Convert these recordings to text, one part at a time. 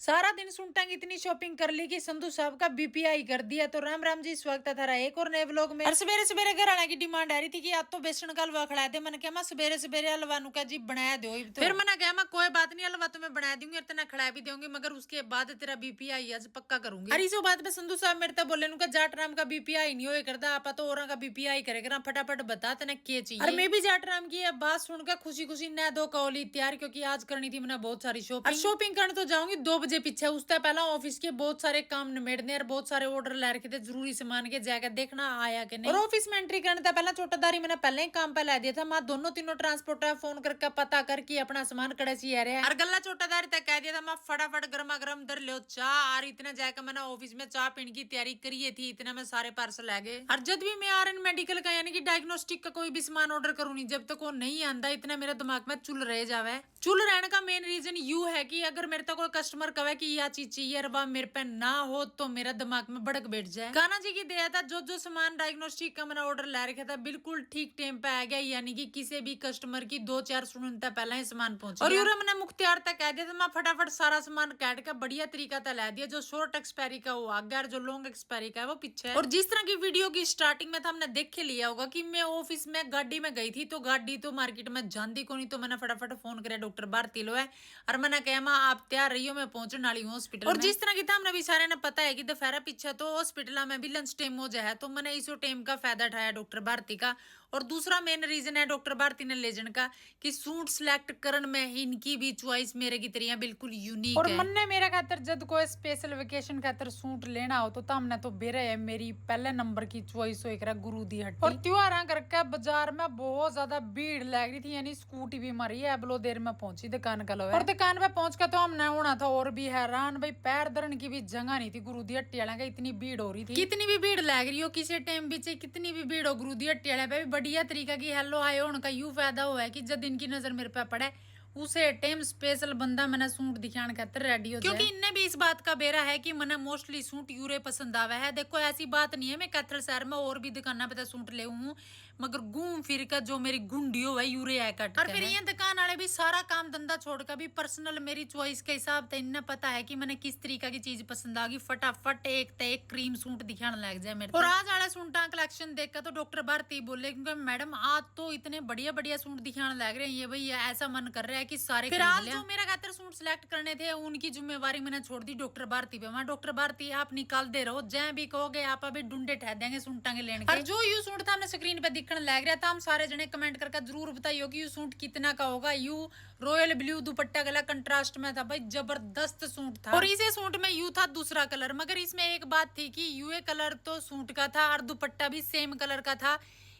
सारा दिन सुनटा की इतनी शॉपिंग कर ली कि संधू साहब का बीपीआई कर दिया। तो राम राम जी, स्वागत है थारा एक और नए व्लॉग में। और सवेरे सवेरे घर आने की डिमांड आ रही थी कि आज तो बेसन का हलवा खिला दे। मैंने कहा सवेरे सवेरे हलवा नु का जी बनाया दो। तो फिर मैंने कहा कोई बात नहीं, हलवा तो मैं बना दूंगी, इतना खिला भी दूंगी, मगर उसके बाद तेरा बीपीआई आज पक्का करूंगी। अरे इस बात पे संधू साहब मेरे तक बोले जाट राम का बीपीआई नहीं हो करता, आप तो और का बीपीआई करेगा। फटाफट बता तेने क्या चाहिए। और मैं भी जाट राम की बात सुनकर खुशी खुशी न दो कौली तैयार, क्योंकि आज करनी थी मैंने बहुत सारी शॉपिंग करने तो जाऊंगी 2 बजे पीछे। उससे पहला ऑफिस के बहुत सारे काम निमेड़ने और बहुत सारे ऑर्डर ला रखे थे, जरूरी सामान के जाकर देखना आया कि नहीं। और ऑफिस में एंट्री करने से पहला छोटादारी मैंने पहले ही काम पे ला दिया था। मैं दोनों तीनों ट्रांसपोर्ट फोन करके पता करके अपना सामान कड़े सी आ रहा है। और गल्ला छोटादारी तक कह दिया था मैं फटाफट गर्मा गर्म दर लो चाह। और इतने जाकर मैंने ऑफिस में चाह पीने की तैयारी करी थी, इतना में सारे पार्सल आ गए। और जब भी मैं आर मेडिकल का यानी कि डायग्नोस्टिक का कोई भी सामान ऑर्डर करूँ नहीं, जब तक वो नहीं आंदा इतना मेरे दिमाग में चुल रह जावे। चुल रहने का मेन रीजन यू है कि अगर मेरे तक कोई कस्टमर कहे कि यह चीज चाहिए और वह मेरे पे ना हो तो मेरा दिमाग में भड़क बैठ जाए। कान्हा जी की दया था, जो सामान डायग्नोस्टिक का मैंने ऑर्डर ला रखा था बिल्कुल ठीक टाइम पे आ गया, यानी कि किसी भी कस्टमर की 2-4 सुनता पहले ही सामान पहुंच गया। और यूरो मैंने मुख्तियार तक कह दिया था, मैं फटाफट सारा सामान काट के बढ़िया तरीका था ला दिया। जो शॉर्ट एक्सपायरी का वो आगे और जो लॉन्ग एक्सपायरी का है वो पीछे। और जिस तरह की वीडियो की स्टार्टिंग में था हमने देख के लिया होगा कि मैं ऑफिस में गाड़ी में गई थी, तो गाड़ी तो मार्केट में जानती को नहीं, तो मैंने फटाफट फोन किया डॉक्टर भारती लो है और मैंने कहा मां आप तैयार रही हो, मैं पहुंचने वाली हूँ हॉस्पिटल। और जिस तरह की था हमने भी सारे ने पता है कि दोपहर पीछे तो हॉस्पिटल में भी लंच टाइम हो जाए, तो मैंने इस टाइम का फायदा उठाया डॉक्टर भारती का। और दूसरा मेन रीजन है डॉक्टर भारती ने लेजन का कि सूट सिलेक्ट करने में इनकी भी चॉइस मेरे की तरह बिल्कुल यूनिक और है। मन ने मेरा खातर जब कोई स्पेशल वेकेशन खातर सूट लेना हो तो हमने तो बेरे है मेरी पहले नंबर की चॉइस हो एक गुरु दी हट्टी। और त्योहार करके बाजार में बहुत ज्यादा भीड़ लग रही थी, यानी स्कूटी भी मारी है। बलो देर में पहुंची दुकान का लो। और दुकान पे पहुंच के तो हमने होना था और भी हैरान, भाई पैर धरने की भी जगह नहीं थी गुरु दी हट्टी वाले का, इतनी भीड़ हो रही थी। कितनी भी भीड़ लग रही हो किसी टाइम भी, कितनी भी भीड़ हो गुरु दी हट्टी वाले पे बढ़िया तरीका की हेलो आए उनका यू फायदा हुआ है कि जब इनकी नजर मेरे पे पड़े उसे टाइम स्पेशल बंदा मैंने सूट दिखाने खातर रेडी हो, क्योंकि इनने भी इस बात का बेरा है कि मैंने मोस्टली सूट यूरे पसंद आवे है। देखो ऐसी बात नहीं है मैं कैथल शहर में और भी दुकाना पे सूट ले हूँ, मगर घूम फिर कर जो मेरी गुंडियो है यूरे है कट। और फिर ये दुकान वाले भी सारा काम धंधा छोड़कर भी पर्सनल मेरी चॉइस के हिसाब से इन्हें पता है कि मैंने किस तरीका की चीज पसंद आ गई, फटाफट एक क्रीम सूट दिखाने लग जाए मेरे। और आज वाला सूटा कलेक्शन देखकर तो डॉक्टर भारती बोले क्योंकि मैडम आज तो इतने बढ़िया बढ़िया सूट दिखाने लग रहे हैं, ये भाई ऐसा मन कर रहा है कि सारे। फिर आज जो मेरा खातर सूट सिलेक्ट करने थे उनकी जिम्मेवारी मैंने छोड़ दी डॉक्टर भारती पे। मैं डॉक्टर भारती आप निकाल दे रहो, जय भी कहोगे आप अभी ढूंढे ठह देंगे सूटा के लेने। और जो यू सूट था हमने स्क्रीन पे दिखने लग रहा था, हम सारे जने कमेंट करके जरूर बताइयो कि यू सूट कितना का होगा। यू रॉयल ब्लू दुपट्टा गला कंट्रास्ट में था, भाई जबरदस्त सूट था। और इसे सूट में यू था दूसरा कलर, मगर इसमें एक बात थी कि यूए कलर तो सूट का था और दुपट्टा भी सेम कलर का था,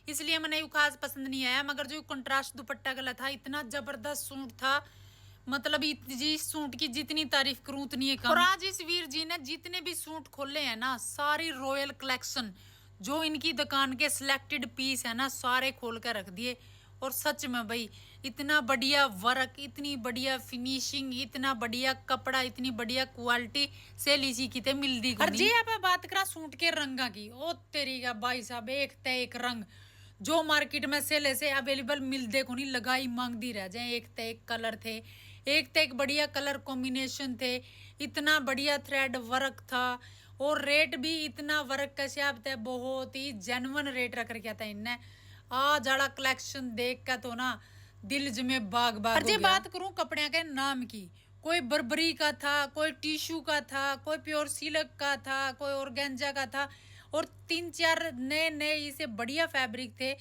इसलिए मैंने यू खास पसंद नहीं आया। मगर जो कंट्रास्ट दुपट्टा गला था इतना जबरदस्त सूट था, मतलब जिस सूट की जितनी तारीफ करूं उतनी है कम। और आज इस वीर जी ने जितने भी सूट खोले हैं ना, सारी रॉयल कलेक्शन जो इनकी दुकान के सिलेक्टेड पीस है ना, सारे खोल कर रख दिए। और सच में भाई इतना बढ़िया वर्क, इतनी बढ़िया फिनिशिंग, इतना बढ़िया कपड़ा, इतनी बढ़िया क्वालिटी से लीसी की मिलती। और जी आप बात करा सूट के रंगा की, ओ तेरी का भाई साहब एक ते एक रंग जो मार्केट में सेले से अवेलेबल मिलते को नहीं, लगाई मांगती रह जाए। एक ते एक कलर थे, एक ते एक बढ़िया कलर कॉम्बिनेशन थे, इतना बढ़िया थ्रेड वर्क था और रेट भी इतना वर्क का हिसाब थे, बहुत ही जेन्युइन रेट रख रखा था इनने। आज वाला कलेक्शन देख कर तो ना दिल जमे बाग बाग हो गया। बात करूं कपड़े के नाम की, कोई बर्बरी का था, कोई टिश्यू का था, कोई प्योर सिल्क का था, कोई ऑर्गेन्जा का था, और 3-4 नए नए इसे बढ़िया फैब्रिक थे,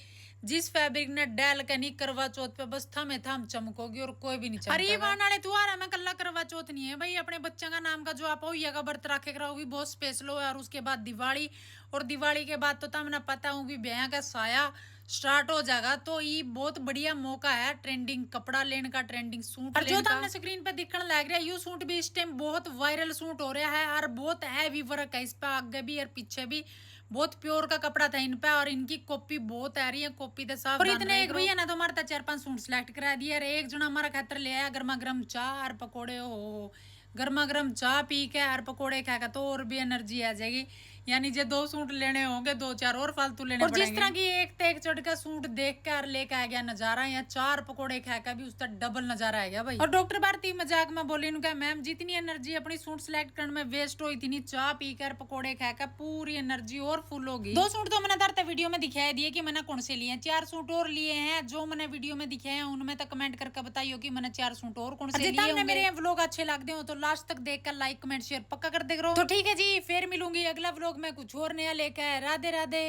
जिस फैब्रिक ने डाल के नहीं करवा चौथ पे बस थमे थम चमकोगी और कोई भी नहीं चमकेगा। अरे आने वाले त्योहार है, मैं कल्ला करवा चौथ नहीं है भाई, अपने बच्चे का नाम का जो आप का व्रत रखे करा भी बहुत स्पेशल हो। और उसके बाद दिवाली, और दिवाली के बाद तो तमने पता हूँ भी ब्याह का साया स्टार्ट हो जाएगा, तो ये बहुत बढ़िया मौका है ट्रेंडिंग कपड़ा लेने का, ट्रेंडिंग सूट। और जो हमने स्क्रीन पे दिखने लग रहा है यू सूट भी इस टाइम बहुत वायरल सूट हो रहा है और बहुत हैवी वर्क है इस पे, आगे भी और पीछे भी बहुत प्योर का कपड़ा था इन पे। और इनकी कॉपी बहुत आ रही है, कॉपी तो साफ। और इतने एक भैया ना तो हमारे 4-5 सूट सिलेक्ट करा दिए। एक जना हमारा खातर ले आया गर्मा गर्म चाह और पकौड़े, हो गर्मा गर्म चाह पी के और पकौड़े खा के तो और भी एनर्जी आ जाएगी। यानी जे 2 सूट लेने होंगे 2-4 और फालतू लेने पड़ेंगे। और जिस तरह की एक तेक चढ़ का सूट देख कर लेके आ गया नजारा, यहाँ 4 पकोड़े खा का भी उसका डबल नजारा आ गया भाई। और डॉक्टर भारती मजाक में बोली उनका, मैम जितनी एनर्जी अपनी सूट सिलेक्ट करने में वेस्ट हुई थी, चाय पीकर पकोड़े खाकर पूरी एनर्जी और फुल होगी। 2 सूट तो मैंने तरते वीडियो में दिखाई दिए कि मैंने कौन से लिए, 4 सूट और लिए हैं जो मैंने वीडियो में दिखाए हैं, उनमें तो कमेंट करके बताइयो कि मैंने 4 सूट और कौन से लिए होंगे। मेरे व्लॉग अच्छे लगते हो तो लास्ट तक देखकर लाइक कमेंट शेयर पक्का कर दे करो। तो ठीक है जी, फिर मिलूंगी अगला व्लॉग में कुछ और नया लेकर। राधे राधे।